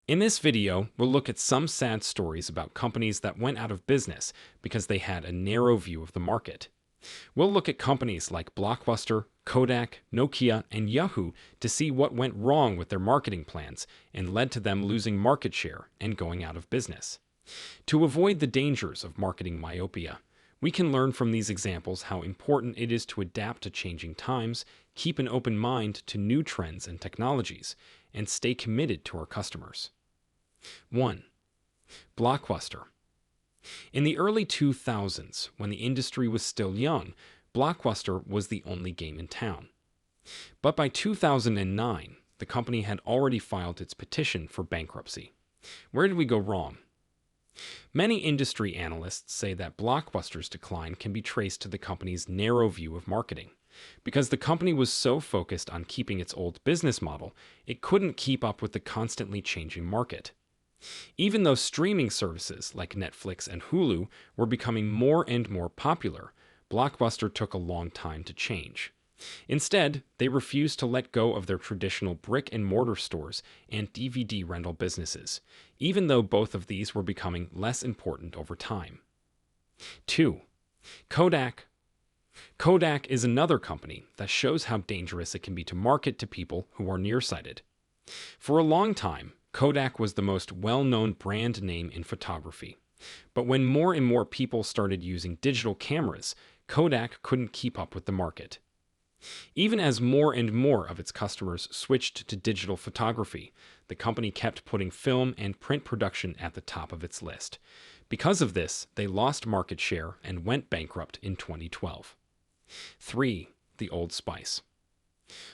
In this video, we'll look at some sad stories about companies that went out of business because they had a narrow view of the market. We'll look at companies like Blockbuster, Kodak, Nokia, and Yahoo to see what went wrong with their marketing plans and led to them losing market share and going out of business. To avoid the dangers of marketing myopia, we can learn from these examples how important it is to adapt to changing times, keep an open mind to new trends and technologies, and stay committed to our customers. 1. Blockbuster. In the early 2000s, when the industry was still young, Blockbuster was the only game in town. But by 2009, the company had already filed its petition for bankruptcy. Where did we go wrong? Many industry analysts say that Blockbuster's decline can be traced to the company's narrow view of marketing. Because the company was so focused on keeping its old business model, it couldn't keep up with the constantly changing market. Even though streaming services like Netflix and Hulu were becoming more and more popular, Blockbuster took a long time to change. Instead, they refused to let go of their traditional brick-and-mortar stores and DVD rental businesses, even though both of these were becoming less important over time. 2. Kodak. Kodak is another company that shows how dangerous it can be to market to people who are nearsighted. For a long time, Kodak was the most well-known brand name in photography. But when more and more people started using digital cameras, Kodak couldn't keep up with the market. Even as more and more of its customers switched to digital photography, the company kept putting film and print production at the top of its list. Because of this, they lost market share and went bankrupt in 2012. 3. The Old Spice.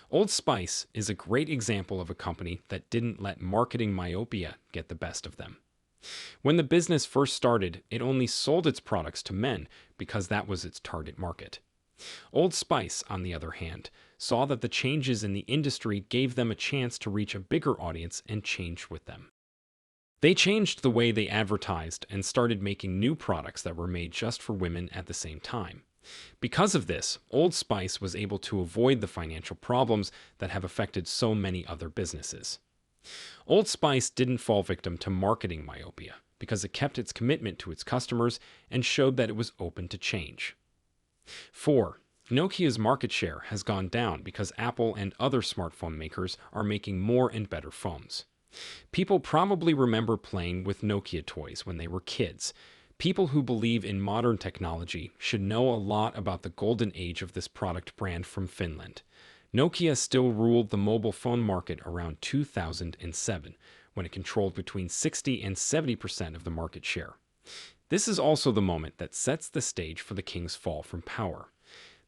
Old Spice is a great example of a company that didn't let marketing myopia get the best of them. When the business first started, it only sold its products to men because that was its target market. Old Spice, on the other hand, saw that the changes in the industry gave them a chance to reach a bigger audience and change with them. They changed the way they advertised and started making new products that were made just for women at the same time. Because of this, Old Spice was able to avoid the financial problems that have affected so many other businesses. Old Spice didn't fall victim to marketing myopia because it kept its commitment to its customers and showed that it was open to change. 4. Nokia's market share has gone down because Apple and other smartphone makers are making more and better phones. People probably remember playing with Nokia toys when they were kids. People who believe in modern technology should know a lot about the golden age of this product brand from Finland. Nokia still ruled the mobile phone market around 2007, when it controlled between 60 and 70% of the market share. This is also the moment that sets the stage for the king's fall from power.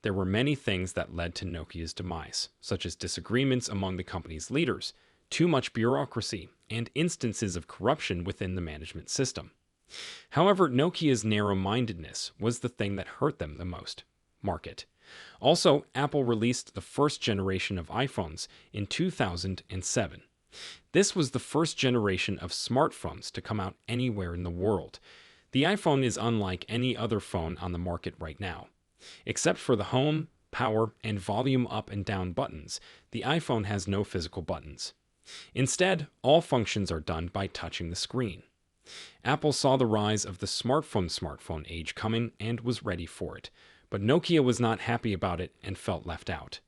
There were many things that led to Nokia's demise, such as disagreements among the company's leaders, too much bureaucracy, and instances of corruption within the management system. However, Nokia's narrow-mindedness was the thing that hurt them the most: market. Also, Apple released the first generation of iPhones in 2007. This was the first generation of smartphones to come out anywhere in the world. The iPhone is unlike any other phone on the market right now. Except for the home, power, and volume up and down buttons, the iPhone has no physical buttons. Instead, all functions are done by touching the screen. Apple saw the rise of the smartphone age coming and was ready for it, but Nokia was not happy about it and felt left out.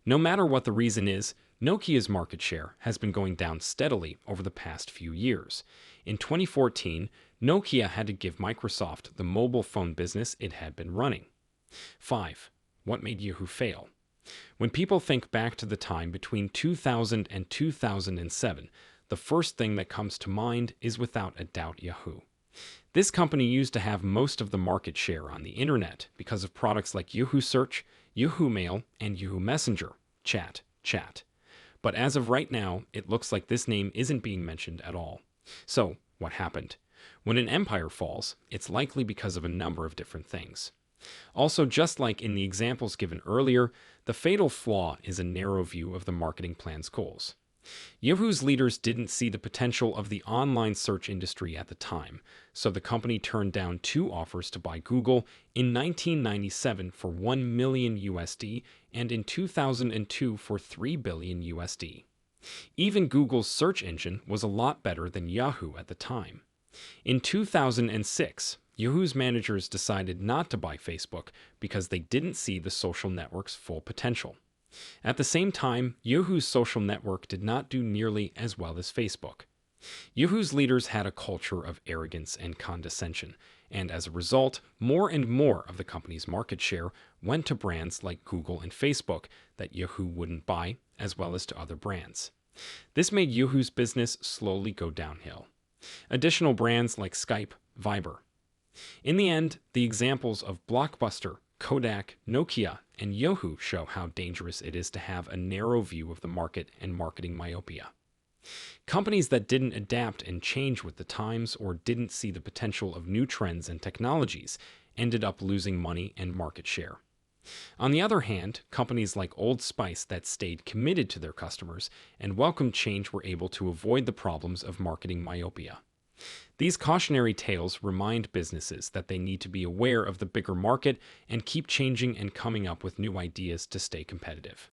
No matter what the reason is, Nokia's market share has been going down steadily over the past few years. In 2014, Nokia had to give Microsoft the mobile phone business it had been running. 5. What made Yahoo fail? When people think back to the time between 2000 and 2007, the first thing that comes to mind is without a doubt Yahoo. This company used to have most of the market share on the internet because of products like Yahoo Search, Yahoo Mail, and Yahoo Messenger, chat. But as of right now, it looks like this name isn't being mentioned at all. So, what happened? When an empire falls, it's likely because of a number of different things. Also, just like in the examples given earlier, the fatal flaw is a narrow view of the marketing plan's goals. Yahoo's leaders didn't see the potential of the online search industry at the time, so the company turned down 2 offers to buy Google in 1997 for $1 million USD and in 2002 for $3 billion USD. Even Google's search engine was a lot better than Yahoo at the time. In 2006, Yahoo's managers decided not to buy Facebook because they didn't see the social network's full potential. At the same time, Yahoo's social network did not do nearly as well as Facebook. Yahoo's leaders had a culture of arrogance and condescension, and as a result, more and more of the company's market share went to brands like Google and Facebook that Yahoo wouldn't buy, as well as to other brands. This made Yahoo's business slowly go downhill. Additional brands like Skype, Viber. In the end, the examples of Blockbuster, Kodak, Nokia, and Yahoo show how dangerous it is to have a narrow view of the market and marketing myopia. Companies that didn't adapt and change with the times or didn't see the potential of new trends and technologies ended up losing money and market share. On the other hand, companies like Old Spice that stayed committed to their customers and welcomed change were able to avoid the problems of marketing myopia. These cautionary tales remind businesses that they need to be aware of the bigger market and keep changing and coming up with new ideas to stay competitive.